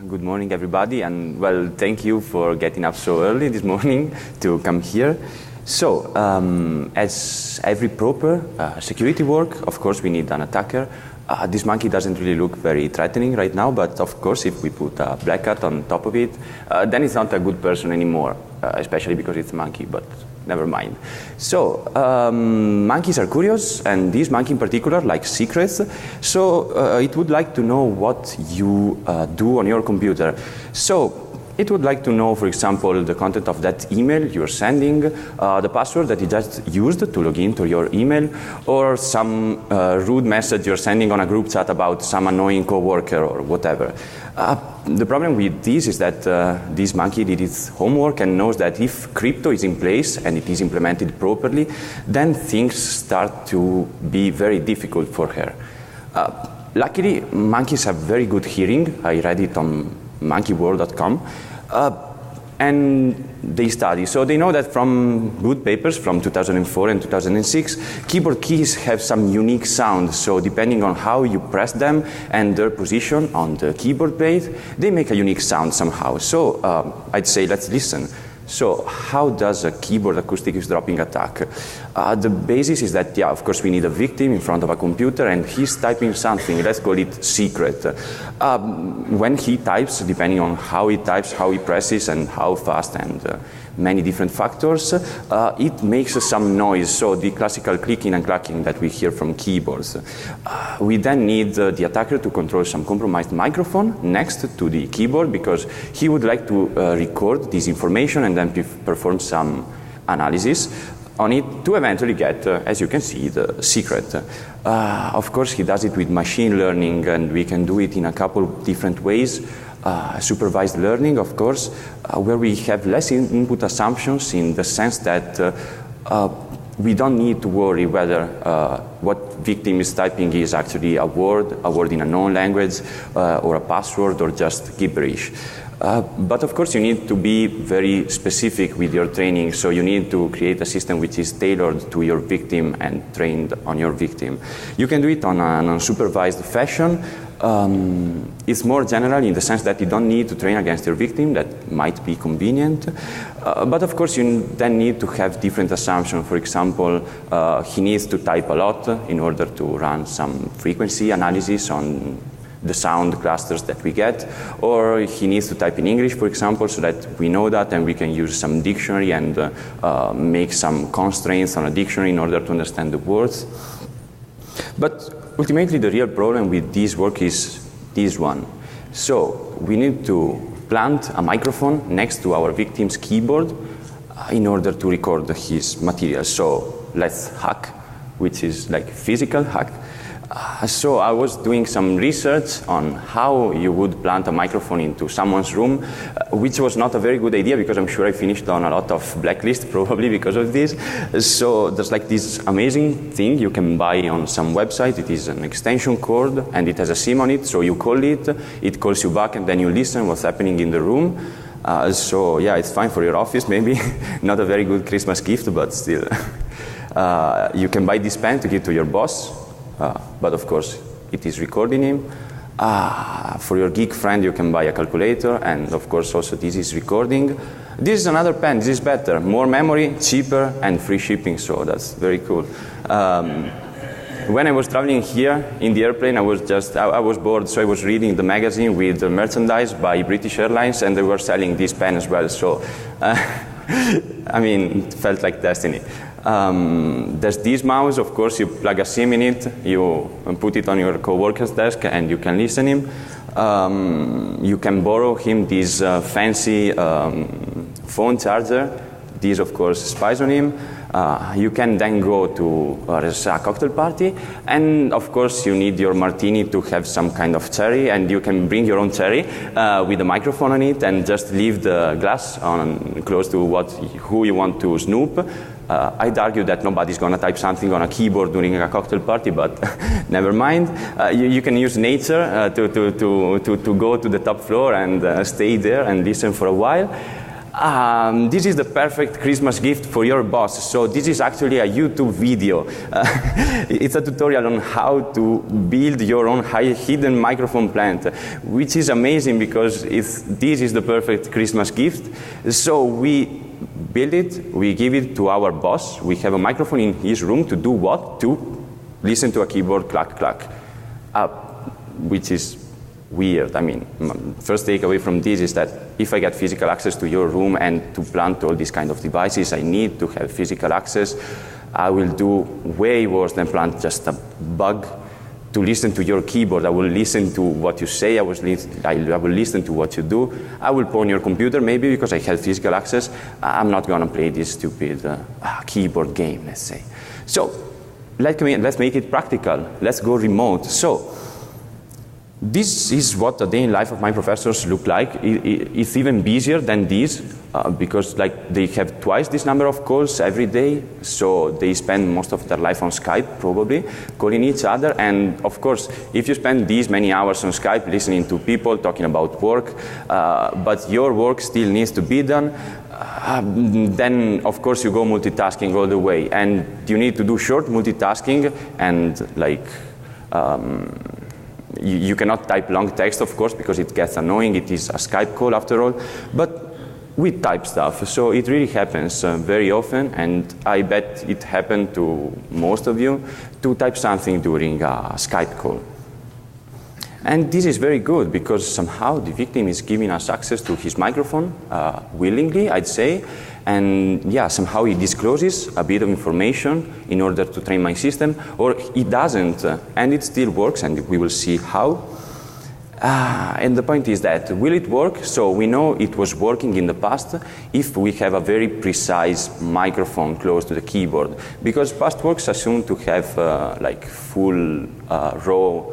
Good morning, everybody, and well, thank you for getting up so early this morning to come here. So, as every proper security work, of course, we need an attacker. This monkey doesn't really look very threatening right now, but of course, if we put a black hat on top of it, then it's not a good person anymore, especially because it's a monkey, but never mind. So, monkeys are curious, and this monkey in particular likes secrets, so it would like to know what you do on your computer. So, it would like to know, for example, the content of that email you're sending, the password that you just used to log into your email, or some rude message you're sending on a group chat about some annoying coworker or whatever. The problem with this is that this monkey did its homework and knows that if crypto is in place and it is implemented properly, then things start to be very difficult for her. Luckily, monkeys have very good hearing. I read it on monkeyworld.com, and they study. So they know that from good papers from 2004 and 2006, keyboard keys have some unique sound. So depending on how you press them and their position on the keyboard plate, they make a unique sound somehow. So I'd say let's listen. So how does a keyboard acoustic eavesdropping attack? The basis is that, yeah, of course we need a victim in front of a computer and he's typing something, let's call it secret. When he types, depending on how he types, how he presses and how fast and many different factors, it makes some noise, so the classical clicking and clacking that we hear from keyboards. We then need the attacker to control some compromised microphone next to the keyboard because he would like to record this information and then perform some analysis on it to eventually get, as you can see, the secret. Of course, he does it with machine learning, and we can do it in a couple of different ways. Supervised learning, of course, where we have less input assumptions in the sense that we don't need to worry whether what victim is typing is actually a word in a known language, or a password, or just gibberish. But of course you need to be very specific with your training, so you need to create a system which is tailored to your victim and trained on your victim. You can do it on an unsupervised fashion. It's more general in the sense that you don't need to train against your victim. That might be convenient. But of course you then need to have different assumptions. For example, he needs to type a lot in order to run some frequency analysis on the sound clusters that we get, or he needs to type in English, for example, so that we know that and we can use some dictionary and make some constraints on a dictionary in order to understand the words. But ultimately the real problem with this work is this one. So we need to plant a microphone next to our victim's keyboard in order to record his material. So let's hack, which is like physical hack. So I was doing some research on how you would plant a microphone into someone's room, which was not a very good idea because I'm sure I finished on a lot of blacklist probably because of this. So there's like this amazing thing you can buy on some website. It is an extension cord and it has a SIM on it. So you call it, it calls you back and then you listen what's happening in the room. So yeah, it's fine for your office maybe. Not a very good Christmas gift, but still. You can buy this pen to give to your boss. But of course, it is recording him. For your geek friend, you can buy a calculator, and of course, also this is recording. This is another pen. This is better, more memory, cheaper, and free shipping. So that's very cool. When I was traveling here in the airplane, I was bored, so I was reading the magazine with the merchandise by British Airlines, and they were selling this pen as well. So, I mean, it felt like destiny. There's this mouse, of course, you plug a SIM in it, you put it on your co-worker's desk and you can listen him. You can borrow him this fancy phone charger. This, of course, spies on him. You can then go to a cocktail party, and of course you need your martini to have some kind of cherry, and you can bring your own cherry with a microphone on it and just leave the glass on close to who you want to snoop. I'd argue that nobody's going to type something on a keyboard during a cocktail party, but never mind. You can use nature to go to the top floor and stay there and listen for a while. This is the perfect Christmas gift for your boss. So this is actually a YouTube video. It's a tutorial on how to build your own hidden microphone plant, which is amazing because this is the perfect Christmas gift. So we build it, we give it to our boss. We have a microphone in his room to do what? To listen to a keyboard clack, clack, which is weird. I mean, first takeaway from this is that if I get physical access to your room and to plant all these kind of devices, I need to have physical access. I will do way worse than plant just a bug to listen to your keyboard. I will listen to what you say, I will listen to what you do. I will pawn your computer maybe because I have physical access. I'm not gonna play this stupid keyboard game, let's say. So let's make it practical. Let's go remote. So this is what a day in life of my professors look like. It's even busier than this because they have twice this number of calls every day. So they spend most of their life on Skype, probably, calling each other. And of course, if you spend these many hours on Skype listening to people talking about work, but your work still needs to be done, then of course you go multitasking all the way. And you need to do short multitasking and you cannot type long text, of course, because it gets annoying. It is a Skype call after all. But we type stuff, so it really happens very often, and I bet it happened to most of you to type something during a Skype call. And this is very good because somehow the victim is giving us access to his microphone willingly, I'd say. And yeah, somehow he discloses a bit of information in order to train my system, or he doesn't, and it still works, and we will see how. And the point is that, will it work? So we know it was working in the past if we have a very precise microphone close to the keyboard, because past works assume to have full raw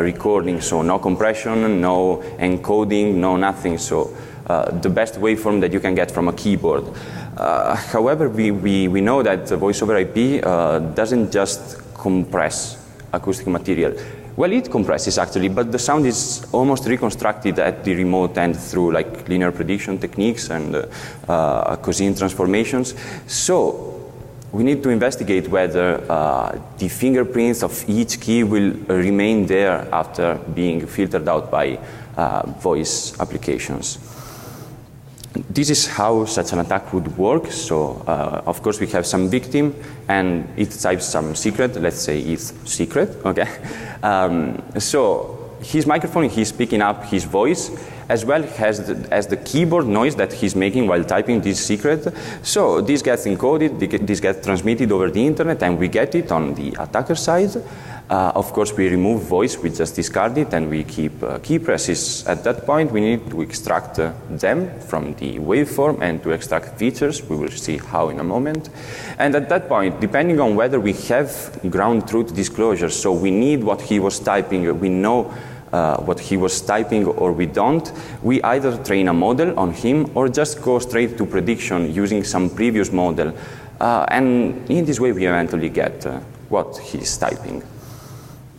recording, so no compression, no encoding, no nothing. So the best waveform that you can get from a keyboard. However, we know that voice over IP doesn't just compress acoustic material. Well, it compresses actually, but the sound is almost reconstructed at the remote end through linear prediction techniques and cosine transformations. So we need to investigate whether the fingerprints of each key will remain there after being filtered out by voice applications. This is how such an attack would work. So, of course, we have some victim, and it types some secret. Let's say it's secret, okay? So his microphone, he's picking up his voice, as well as the keyboard noise that he's making while typing this secret. So this gets encoded, this gets transmitted over the internet, and we get it on the attacker side. Of course, we remove voice, we just discard it, and we keep key presses. At that point, we need to extract them from the waveform and to extract features. We will see how in a moment. And at that point, depending on whether we have ground truth disclosure, so we need what he was typing, we know what he was typing, or we don't, we either train a model on him or just go straight to prediction using some previous model. And in this way, we eventually get what he's typing.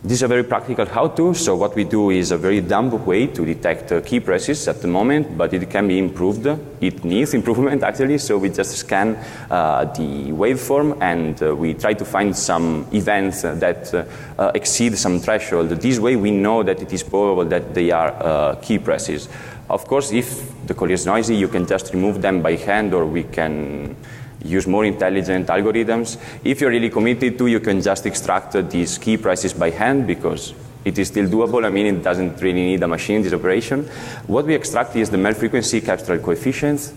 This is a very practical how-to, so what we do is a very dumb way to detect key presses at the moment, but it can be improved. It needs improvement, actually, so we just scan the waveform and we try to find some events that exceed some threshold. This way we know that it is probable that they are key presses. Of course, if the call is noisy, you can just remove them by hand, or we can use more intelligent algorithms. If you're really committed to, you can just extract these key presses by hand, because it is still doable. I mean, it doesn't really need a machine, this operation. What we extract is the Mel frequency captural coefficients,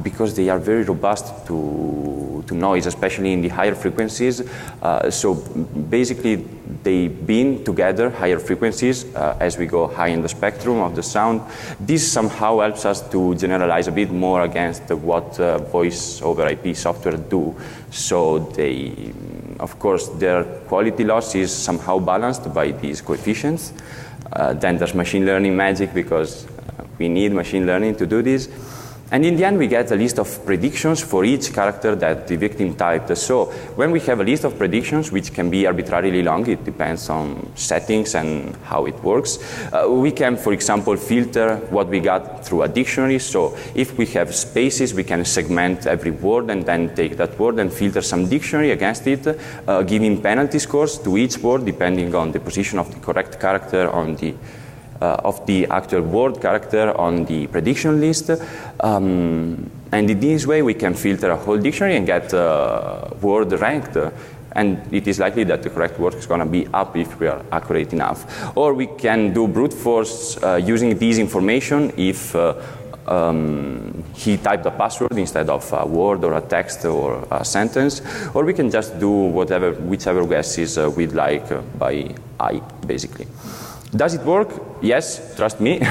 because they are very robust to noise, especially in the higher frequencies. So basically, they bind together higher frequencies as we go high in the spectrum of the sound. This somehow helps us to generalize a bit more against what voice over IP software do. So they, of course, their quality loss is somehow balanced by these coefficients. Then there's machine learning magic, because we need machine learning to do this. And in the end, we get a list of predictions for each character that the victim typed. So when we have a list of predictions, which can be arbitrarily long, it depends on settings and how it works, we can, for example, filter what we got through a dictionary. So if we have spaces, we can segment every word and then take that word and filter some dictionary against it, giving penalty scores to each word depending on the position of the correct character on the of the actual word character on the prediction list. And in this way, we can filter a whole dictionary and get word ranked. And it is likely that the correct word is going to be up if we are accurate enough. Or we can do brute force using this information if he typed a password instead of a word or a text or a sentence. Or we can just do whichever guesses we'd like by eye, basically. Does it work? Yes, trust me.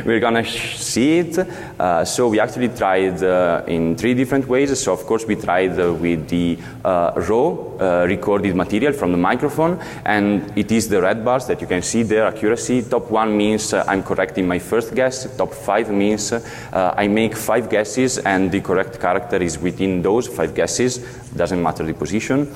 We're gonna see it. So we actually tried in 3 different ways. So of course we tried with the raw recorded material from the microphone, and it is the red bars that you can see there, accuracy. Top 1 means I'm correct in my first guess. Top 5 means I make 5 guesses and the correct character is within those 5 guesses. Doesn't matter the position.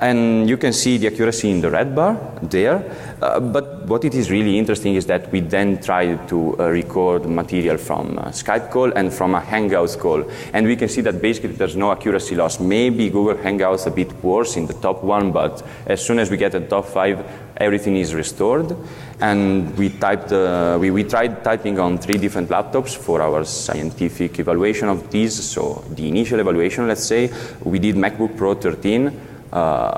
And you can see the accuracy in the red bar there, but what it is really interesting is that we then try to record material from a Skype call and from a Hangouts call, and we can see that basically there's no accuracy loss. Maybe Google Hangouts a bit worse in the top 1, but as soon as we get the top 5, everything is restored. And we typed, we tried typing on 3 different laptops for our scientific evaluation of these. So the initial evaluation, let's say, we did MacBook Pro 13.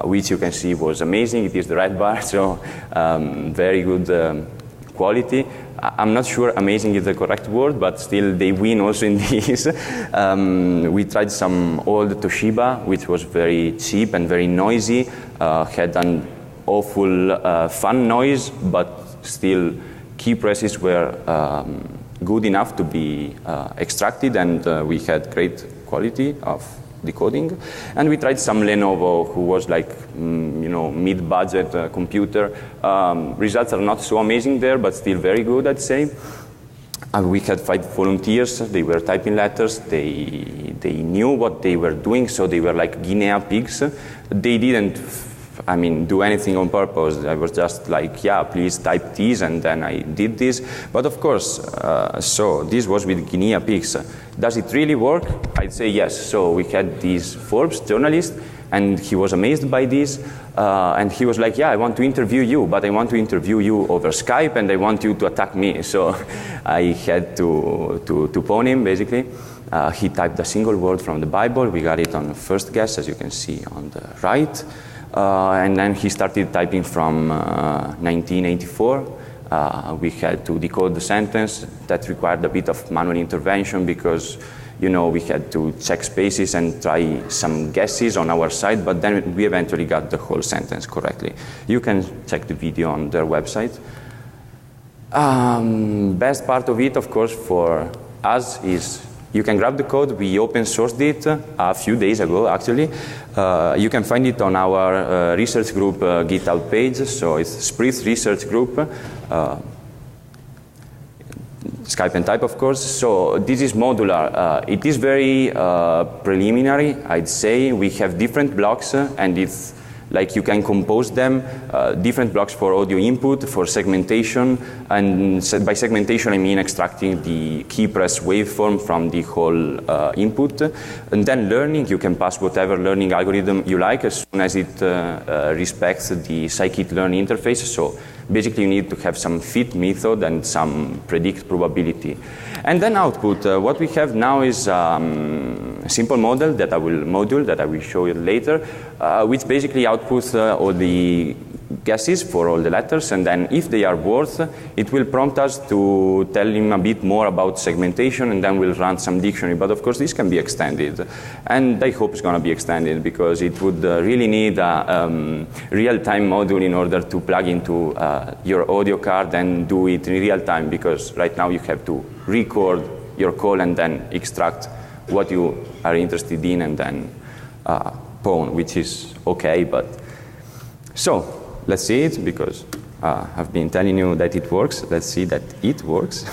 Which you can see was amazing. It is the red bar, so very good quality. I'm not sure amazing is the correct word, but still they win also in this. We tried some old Toshiba, which was very cheap and very noisy, had an awful fun noise, but still key presses were good enough to be extracted, and we had great quality of decoding. And we tried some Lenovo, who was like, mid-budget computer. Results are not so amazing there, but still very good, I'd say. We had 5 volunteers. They were typing letters. They knew what they were doing, so they were like guinea pigs. They didn't, do anything on purpose. I was just like, yeah, please type this, and then I did this. But of course, so this was with guinea pigs. Does it really work? I'd say yes. So we had this Forbes journalist, and he was amazed by this. And he was like, yeah, I want to interview you, but I want to interview you over Skype, and I want you to attack me. So I had to pawn him, basically. He typed a single word from the Bible. We got it on the first guess, as you can see on the right. And then he started typing from 1984. We had to decode the sentence. That required a bit of manual intervention because, we had to check spaces and try some guesses on our side, but then we eventually got the whole sentence correctly. You can check the video on their website. Best part of it, of course, for us is you can grab the code. We open sourced it a few days ago, actually. You can find it on our research group GitHub page. So it's Sprith Research Group. Skype and Type, of course. So this is modular. It is very preliminary, I'd say. We have different blocks, and it's like you can compose them, different blocks for audio input, for segmentation, and by segmentation I mean extracting the key press waveform from the whole input. And then learning, you can pass whatever learning algorithm you like as soon as it respects the scikit-learn interface. So basically you need to have some fit method and some predict probability. And then output, what we have now is a simple model that I will show you later, which basically outputs all the guesses for all the letters, and then if they are worth, it will prompt us to tell him a bit more about segmentation, and then we'll run some dictionary. But of course this can be extended, and I hope it's going to be extended because it would really need a real-time module in order to plug into your audio card and do it in real time, because right now you have to record your call and then extract what you are interested in and then pawn, which is okay. But so let's see it, because I've been telling you that it works. Let's see that it works.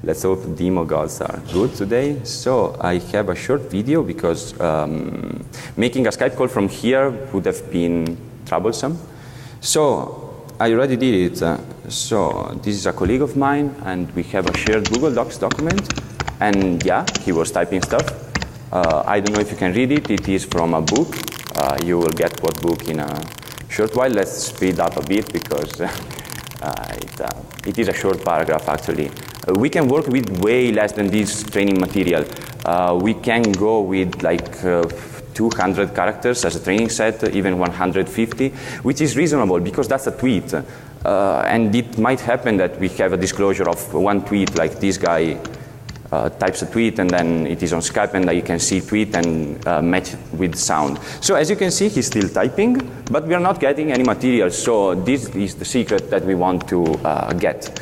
Let's hope demo gods are good today. So I have a short video because making a Skype call from here would have been troublesome. So I already did it. So this is a colleague of mine, and we have a shared Google Docs document. And yeah, he was typing stuff. I don't know if you can read it. It is from a book. You will get what book in a short while. Let's speed up a bit because it is a short paragraph, actually. We can work with way less than this training material. We can go with like 200 characters as a training set, even 150, which is reasonable because that's a tweet. And it might happen that we have a disclosure of one tweet, like this guy types a tweet and then it is on Skype and you can see tweet and match with sound. So as you can see, he's still typing, but we are not getting any material. So this is the secret that we want to get.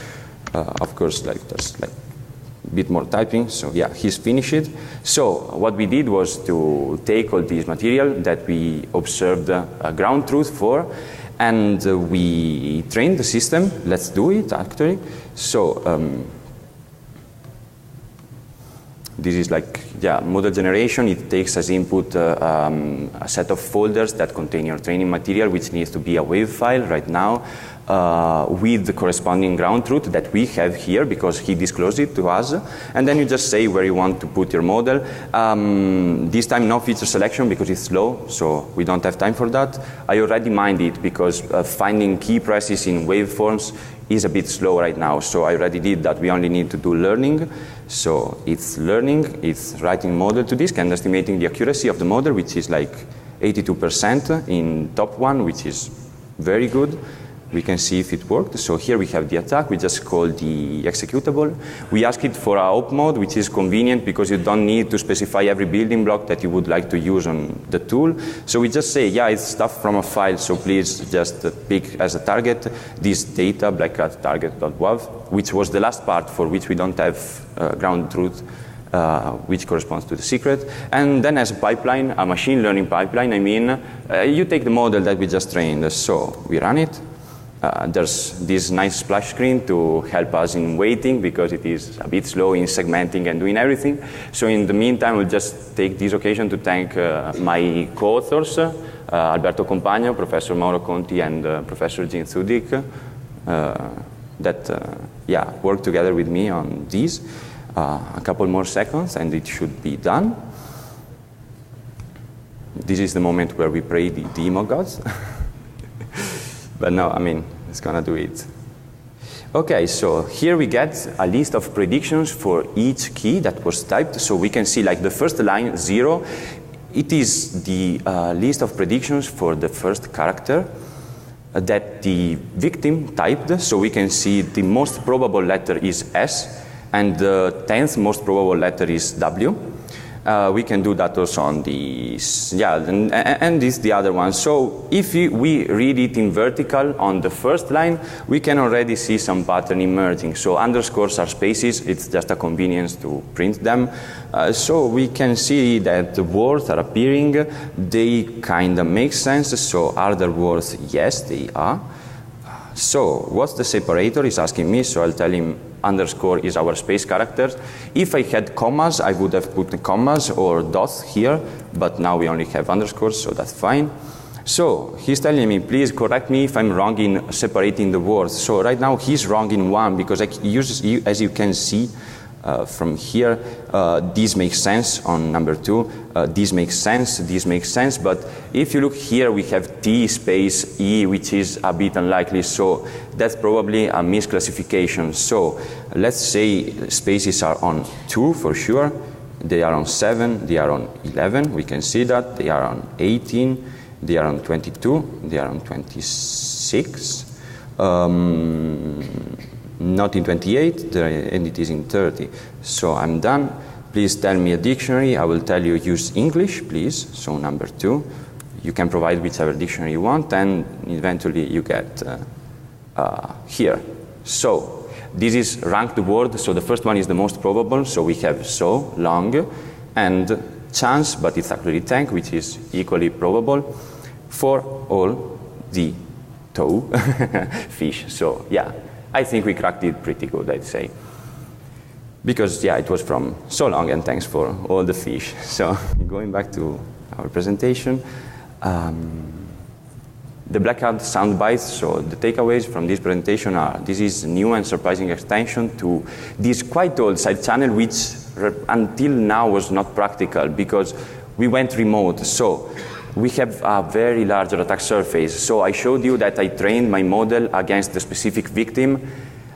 Of course, like there's like a bit more typing. So yeah, he's finished. So what we did was to take all this material that we observed ground truth for, and we trained the system. Let's do it actually. So this is like, yeah, model generation. It takes as input a set of folders that contain your training material, which needs to be a WAV file right now with the corresponding ground truth that we have here because he disclosed it to us. And then you just say where you want to put your model. This time no feature selection because it's slow, so we don't have time for that. I already mined it because finding key presses in waveforms is a bit slow right now, so I already did that. We only need to do learning. So it's learning, it's writing model to disk and estimating the accuracy of the model, which is like 82% in top one, which is very good. We can see if it worked. So here we have the attack. We just call the executable. We ask it for a op mode, which is convenient because you don't need to specify every building block that you would like to use on the tool. So we just say, yeah, it's stuff from a file, so please just pick as a target this data, blackhat target.wav, which was the last part for which we don't have ground truth, which corresponds to the secret. And then as a pipeline, a machine learning pipeline, I mean, you take the model that we just trained. So we run it. There's this nice splash screen to help us in waiting because it is a bit slow in segmenting and doing everything. So in the meantime, we'll just take this occasion to thank my co-authors, Alberto Compagno, Professor Mauro Conti, and Professor Tsudik, that worked together with me on this. A couple more seconds and it should be done. This is the moment where we pray the demo gods. But no, I mean, it's gonna do it. Okay, so here we get a list of predictions for each key that was typed. So we can see like the first line, 0, it is the list of predictions for the first character that the victim typed. So we can see the most probable letter is S, and the 10th most probable letter is W. We can do that also on the, and this the other one. So if we read it in vertical on the first line, we can already see some pattern emerging. So underscores are spaces, it's just a convenience to print them. So we can see that the words are appearing, they kind of make sense. So are there words? Yes, they are. So what's the separator is asking me, so I'll tell him underscore is our space characters. If I had commas, I would have put commas or dots here, but now we only have underscores, so that's fine. So he's telling me, please correct me if I'm wrong in separating the words. So right now he's wrong in one because as you can see from here, this makes sense on number 2. This makes sense, but if you look here, we have T space E, which is a bit unlikely, so that's probably a misclassification. So let's say spaces are on 2 for sure, they are on 7, they are on 11, we can see that, they are on 18, they are on 22, they are on 26, not in 28, and it is in 30. So I'm done. Please tell me a dictionary. I will tell you use English, please. So number 2. You can provide whichever dictionary you want, and eventually you get here. So this is ranked word. So the first one is the most probable. So we have so, long, and chance, but it's actually tank, which is equally probable for all the fish. So yeah, I think we cracked it pretty good, I'd say. because yeah, it was from so long, and thanks for all the fish. So going back to our presentation, the blackout sound bites. So the takeaways from this presentation are: this is a new and surprising extension to this quite old side channel, which until now was not practical because we went remote. So we have a very large attack surface. So I showed you that I trained my model against the specific victim.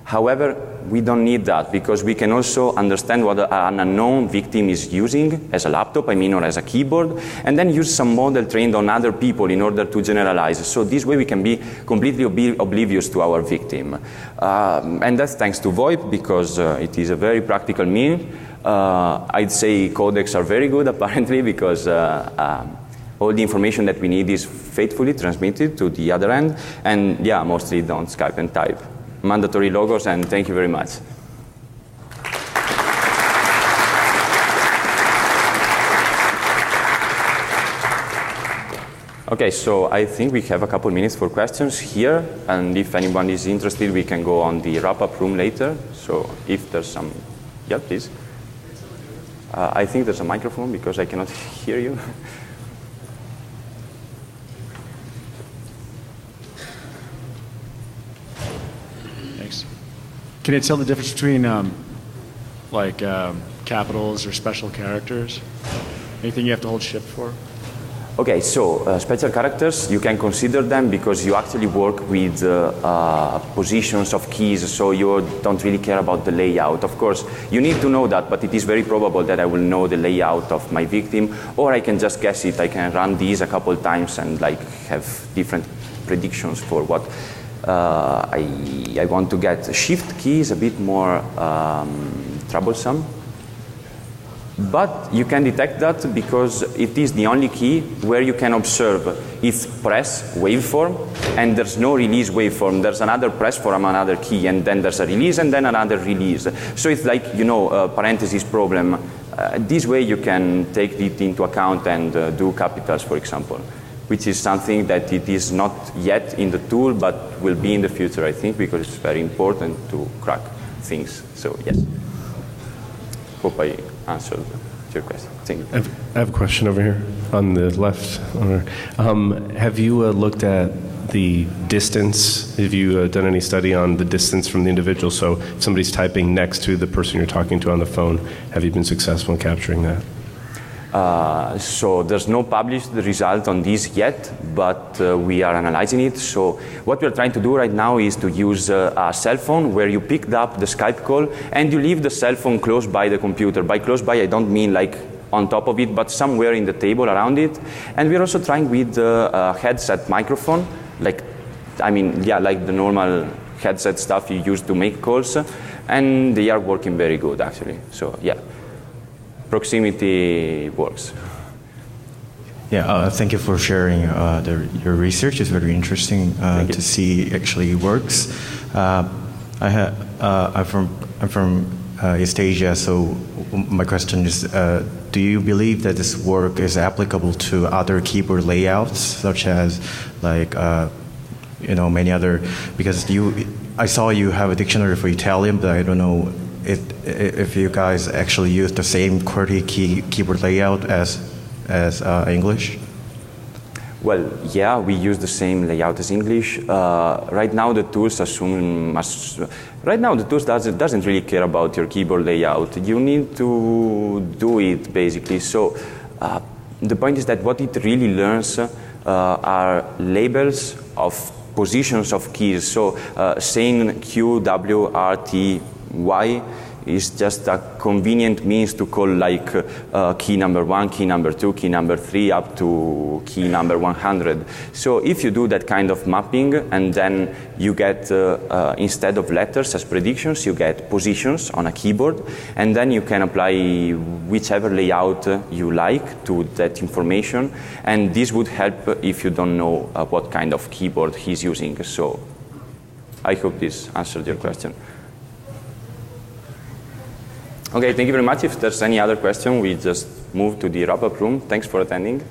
However, we don't need that because we can also understand what an unknown victim is using as a laptop, or as a keyboard, and then use some model trained on other people in order to generalize. So this way we can be completely oblivious to our victim. And that's thanks to VoIP because it is a very practical means. I'd say codecs are very good apparently because all the information that we need is faithfully transmitted to the other end, and yeah, mostly don't Skype and type. Mandatory logos, and thank you very much. Okay, so I think we have a couple minutes for questions here, and if anyone is interested, we can go on the wrap-up room later. So if there's some, yeah, please. I think there's a microphone because I cannot hear you. Can you tell the difference between capitals or special characters? Anything you have to hold shift for? Okay, so special characters, you can consider them because you actually work with positions of keys, so you don't really care about the layout. Of course, you need to know that, but it is very probable that I will know the layout of my victim, or I can just guess it. I can run these a couple times and have different predictions for what I want to get. Shift key is a bit more troublesome, but you can detect that because it is the only key where you can observe its press waveform, and there's no release waveform. There's another press for another key, and then there's a release, and then another release. So it's like, a parenthesis problem. This way you can take it into account and do capitals, for example, which is something that it is not yet in the tool, but will be in the future, I think, because it's very important to crack things. So, yes. Hope I answered your question. Thank you. I have a question over here on the left. Have you looked at the distance? Have you done any study on the distance from the individual? So if somebody's typing next to the person you're talking to on the phone, have you been successful in capturing that? So there's no published result on this yet, but we are analyzing it. So what we're trying to do right now is to use a cell phone where you picked up the Skype call and you leave the cell phone close by the computer. By close by, I don't mean like on top of it, but somewhere in the table around it. And we're also trying with a headset microphone, like the normal headset stuff you use to make calls, and they are working very good actually. So yeah. Proximity works. Yeah, thank you for sharing your research. It's very interesting to see actually works. I'm from East Asia, so my question is, do you believe that this work is applicable to other keyboard layouts, such as many other? Because I saw you have a dictionary for Italian, but I don't know if you guys actually use the same QWERTY keyboard layout as English. Well, yeah, we use the same layout as English. Right now, the tools doesn't really care about your keyboard layout. You need to do it basically. So the point is that what it really learns are labels of positions of keys. So saying Q, W, R, T, Y is just a convenient means to call key number 1, key number 2, key number 3 up to key number 100. So if you do that kind of mapping and then you get instead of letters as predictions, you get positions on a keyboard, and then you can apply whichever layout you like to that information, and this would help if you don't know what kind of keyboard he's using. So I hope this answered your question. Okay, thank you very much. If there's any other question, we just move to the wrap-up room. Thanks for attending.